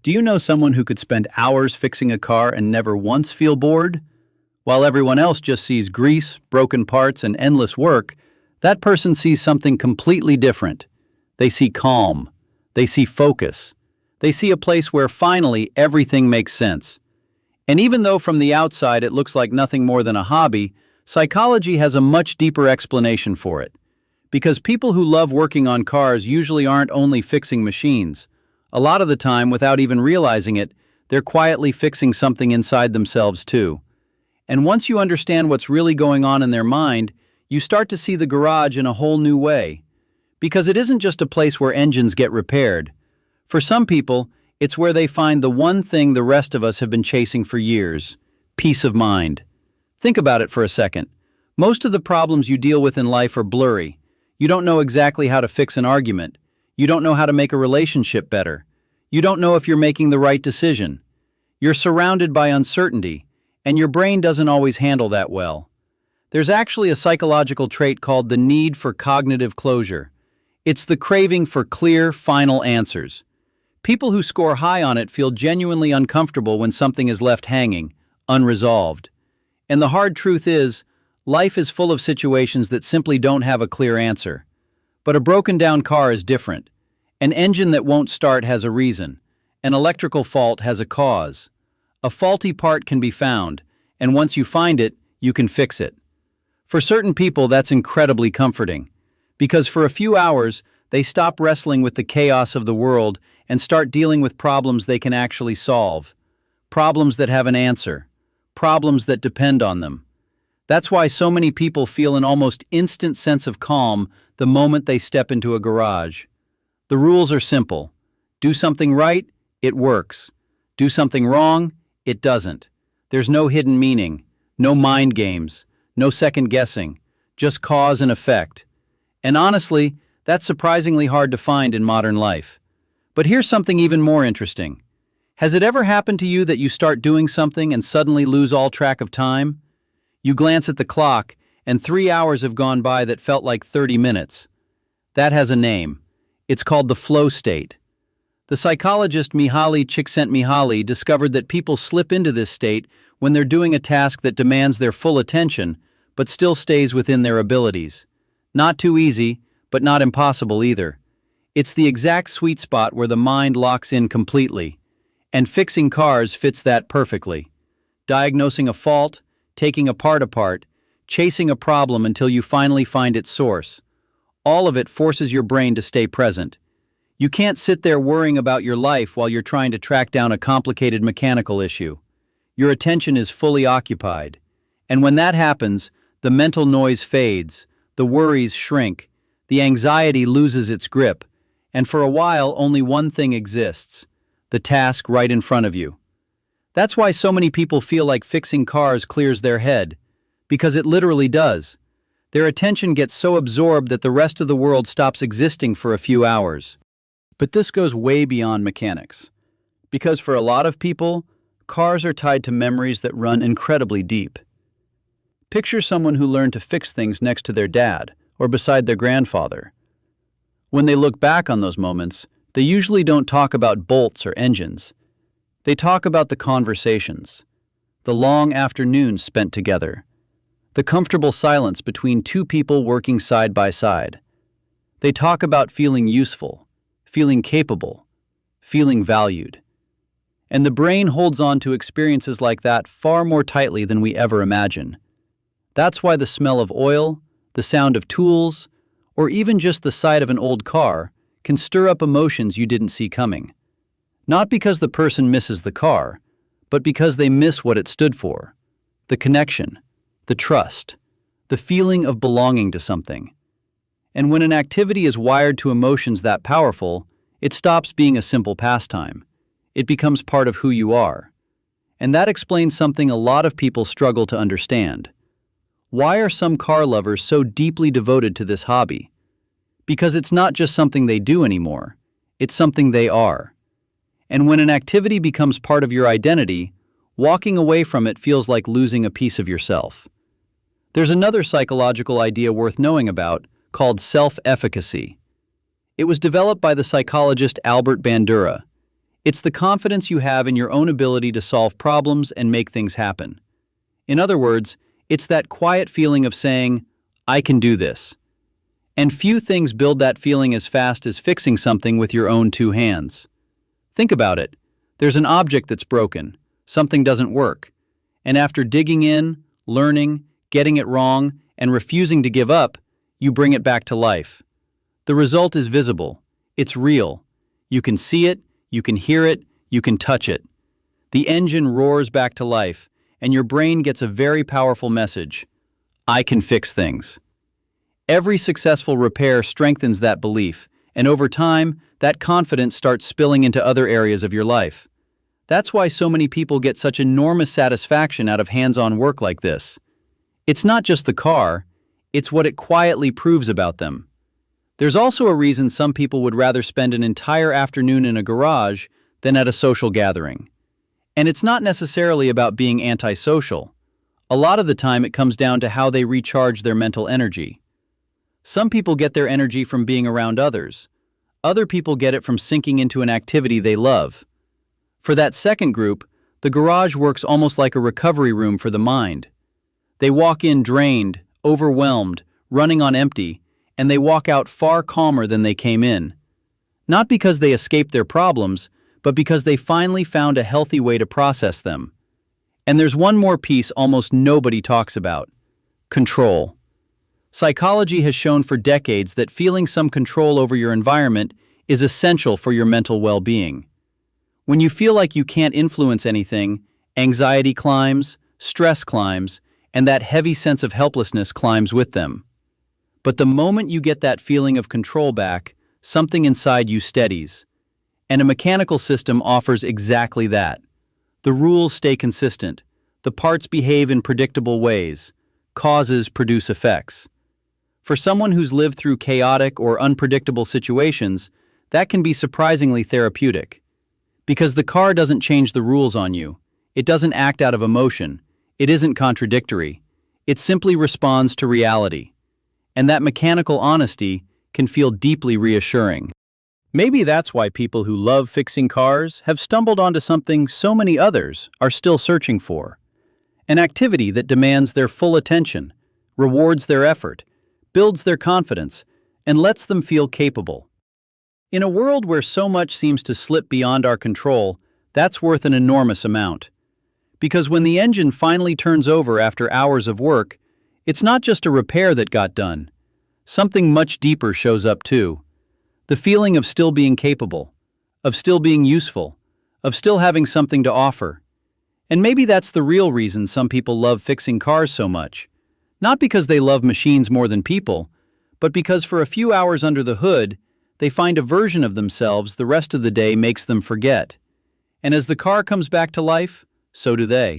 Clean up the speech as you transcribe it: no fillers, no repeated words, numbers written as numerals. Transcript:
Do you know someone who could spend hours fixing a car and never once feel bored? While everyone else just sees grease, broken parts, and endless work, that person sees something completely different. They see calm. They see focus. They see a place where finally everything makes sense. And even though from the outside it looks like nothing more than a hobby, psychology has a much deeper explanation for it. Because people who love working on cars usually aren't only fixing machines. A lot of the time, without even realizing it, they're quietly fixing something inside themselves too. And once you understand what's really going on in their mind, you start to see the garage in a whole new way. Because it isn't just a place where engines get repaired. For some people, it's where they find the one thing the rest of us have been chasing for years: peace of mind. Think about it for a second. Most of the problems you deal with in life are blurry. You don't know exactly how to fix an argument. You don't know how to make a relationship better. You don't know if you're making the right decision. You're surrounded by uncertainty, and your brain doesn't always handle that well. There's actually a psychological trait called the need for cognitive closure. It's the craving for clear, final answers. People who score high on it feel genuinely uncomfortable when something is left hanging, unresolved. And the hard truth is, life is full of situations that simply don't have a clear answer. But a broken-down car is different. An engine that won't start has a reason. An electrical fault has a cause. A faulty part can be found, and once you find it, you can fix it. For certain people, that's incredibly comforting. Because for a few hours, they stop wrestling with the chaos of the world and start dealing with problems they can actually solve. Problems that have an answer. Problems that depend on them. That's why so many people feel an almost instant sense of calm the moment they step into a garage. The rules are simple. Do something right, it works. Do something wrong, it doesn't. There's no hidden meaning, no mind games, no second guessing, just cause and effect. And honestly, that's surprisingly hard to find in modern life. But here's something even more interesting. Has it ever happened to you that you start doing something and suddenly lose all track of time? You glance at the clock, and 3 hours have gone by that felt like 30 minutes. That has a name. It's called the flow state. The psychologist Mihaly Csikszentmihalyi discovered that people slip into this state when they're doing a task that demands their full attention, but still stays within their abilities. Not too easy, but not impossible either. It's the exact sweet spot where the mind locks in completely. And fixing cars fits that perfectly. Diagnosing a fault, taking a part apart, chasing a problem until you finally find its source. All of it forces your brain to stay present. You can't sit there worrying about your life while you're trying to track down a complicated mechanical issue. Your attention is fully occupied. And when that happens, the mental noise fades, the worries shrink, the anxiety loses its grip, and for a while only one thing exists: the task right in front of you. That's why so many people feel like fixing cars clears their head, because it literally does. Their attention gets so absorbed that the rest of the world stops existing for a few hours. But this goes way beyond mechanics. Because for a lot of people, cars are tied to memories that run incredibly deep. Picture someone who learned to fix things next to their dad or beside their grandfather. When they look back on those moments, they usually don't talk about bolts or engines. They talk about the conversations, the long afternoons spent together, the comfortable silence between two people working side by side. They talk about feeling useful, feeling capable, feeling valued. And the brain holds on to experiences like that far more tightly than we ever imagine. That's why the smell of oil, the sound of tools, or even just the sight of an old car can stir up emotions you didn't see coming. Not because the person misses the car, but because they miss what it stood for: the connection, the trust, the feeling of belonging to something. And when an activity is wired to emotions that powerful, it stops being a simple pastime. It becomes part of who you are. And that explains something a lot of people struggle to understand. Why are some car lovers so deeply devoted to this hobby? Because it's not just something they do anymore, it's something they are. And when an activity becomes part of your identity, walking away from it feels like losing a piece of yourself. There's another psychological idea worth knowing about, called self-efficacy. It was developed by the psychologist Albert Bandura. It's the confidence you have in your own ability to solve problems and make things happen. In other words, it's that quiet feeling of saying, I can do this. And few things build that feeling as fast as fixing something with your own two hands. Think about it. There's an object that's broken. Something doesn't work. And after digging in, learning, getting it wrong, and refusing to give up, you bring it back to life. The result is visible. It's real. You can see it, you can hear it, you can touch it. The engine roars back to life, and your brain gets a very powerful message. I can fix things. Every successful repair strengthens that belief, and over time, that confidence starts spilling into other areas of your life. That's why so many people get such enormous satisfaction out of hands-on work like this. It's not just the car, it's what it quietly proves about them. There's also a reason some people would rather spend an entire afternoon in a garage than at a social gathering. And it's not necessarily about being antisocial. A lot of the time it comes down to how they recharge their mental energy. Some people get their energy from being around others. Other people get it from sinking into an activity they love. For that second group, the garage works almost like a recovery room for the mind. They walk in drained, overwhelmed, running on empty, and they walk out far calmer than they came in. Not because they escaped their problems, but because they finally found a healthy way to process them. And there's one more piece almost nobody talks about: control. Psychology has shown for decades that feeling some control over your environment is essential for your mental well-being. When you feel like you can't influence anything, anxiety climbs, stress climbs, and that heavy sense of helplessness climbs with them. But the moment you get that feeling of control back, something inside you steadies. And a mechanical system offers exactly that. The rules stay consistent. The parts behave in predictable ways. Causes produce effects. For someone who's lived through chaotic or unpredictable situations, that can be surprisingly therapeutic. Because the car doesn't change the rules on you. It doesn't act out of emotion. It isn't contradictory. It simply responds to reality. And that mechanical honesty can feel deeply reassuring. Maybe that's why people who love fixing cars have stumbled onto something so many others are still searching for. An activity that demands their full attention, rewards their effort, builds their confidence, and lets them feel capable. In a world where so much seems to slip beyond our control, that's worth an enormous amount. Because when the engine finally turns over after hours of work, it's not just a repair that got done. Something much deeper shows up too. The feeling of still being capable, of still being useful, of still having something to offer. And maybe that's the real reason some people love fixing cars so much. Not because they love machines more than people, but because for a few hours under the hood, they find a version of themselves the rest of the day makes them forget. And as the car comes back to life, so do they.